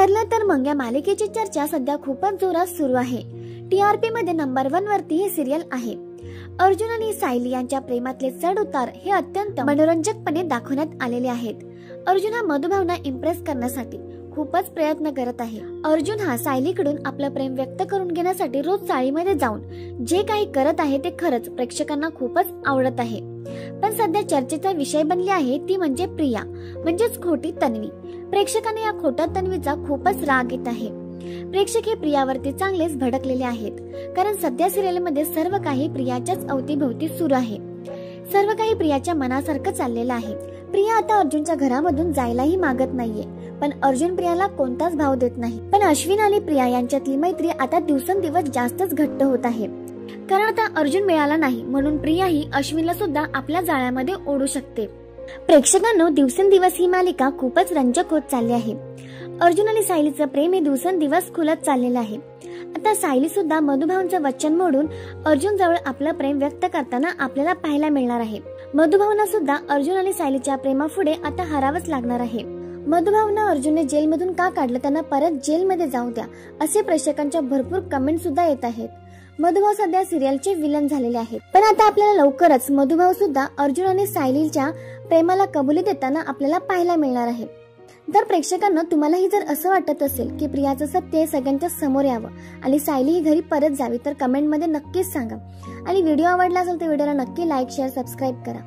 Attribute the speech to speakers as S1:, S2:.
S1: ठरलं तर मग या मालिकेची चर्चा सध्या खूपच जोरात सुरू आहे। TRP मध्ये नंबर 1 वरती हे सिरियल आहे। अर्जुन आणि सायली यांच्या प्रेमातले चढ उतार हे अत्यंत मनोरंजकपणे दाखवण्यात आलेले आहेत। अर्जुन हा मधुभावना इम्प्रेस करण्यासाठी खूपच प्रयत्न करत आहे। अर्जुन हा सायलीकडून आपलं प्रेम व्यक्त करून घेण्यासाठी रोज चाळीमध्ये जाऊन जे काही करत आहे ते खरंच प्रेक्षकांना खूपच आवडत आहे। पण सध्या चर्चेचा विषय बनली आहे ती म्हणजे प्रिया म्हणजेच खोटी तन्वी। प्रेक्षकांना या खोट्या तन्वीचा खूपच राग येत आहे। प्रेक्षक हे प्रियावरती चांगलेच भडकलेले आहेत, कारण सध्या सिरियल मध्ये सर्व काही प्रियाच्याच अवतीभोवती सुरू आहे। सर्व काही प्रियाच्या मनासारखं चाललेलं आहे। प्रिया आता अर्जुनच्या घरामधून जायलाही मागत नाहीये, पण अर्जुन प्रियाला कोणताच भाव देत नाही। पण अश्विन आणि प्रिया यांच्यातली मैत्री आता दिवसेंदिवस जास्तच घट्ट होत आहे, कारण आता अर्जुन मिळाला नाही म्हणून प्रिया ही अश्विनला सुद्धा आपल्या जाळ्यामध्ये ओढू शकते। प्रेक्षकांनो, दिवसेंदिवस ही मालिका खूपच रंजक होत चालली आहे। अर्जुन आणि सायलीचं प्रेम हे दिवसेंदिवस खुलत चाललेलं आहे। आता सायली सुद्धा मधुभावनाचं वचन मोडून अर्जुन जवळ आपलं प्रेम व्यक्त करताना आपल्याला पाहायला मिळणार आहे। मधुभावना सुद्धा अर्जुन आणि सायलीच्या प्रेमापुढे आता हरावंच लागणार आहे। मधुभावना अर्जुनने जेलमधून का काढलं, त्यांना परत जेलमध्ये जाऊ द्या असे प्रेक्षकांच्या भरपूर कमेंट सुद्धा येत आहेत। मधुभाव सध्या सिरियलचे विलन झालेले आहेत, पण आता आपल्याला लवकरच मधुभाव सुद्धा अर्जुन आणि सायलीच्या प्रेमाला कबुली देताना आपल्याला पाहायला मिळणार आहे। तर प्रेक्षकांना, तुम्हालाही जर असं वाटत असेल की प्रियाचं सत्य सगळ्यांच्या समोर यावं आणि सायली ही घरी परत जावी तर कमेंट मध्ये नक्कीच सांगा। आणि व्हिडिओ आवडला असेल तर व्हिडिओला नक्की लाईक, शेअर, सबस्क्राईब करा।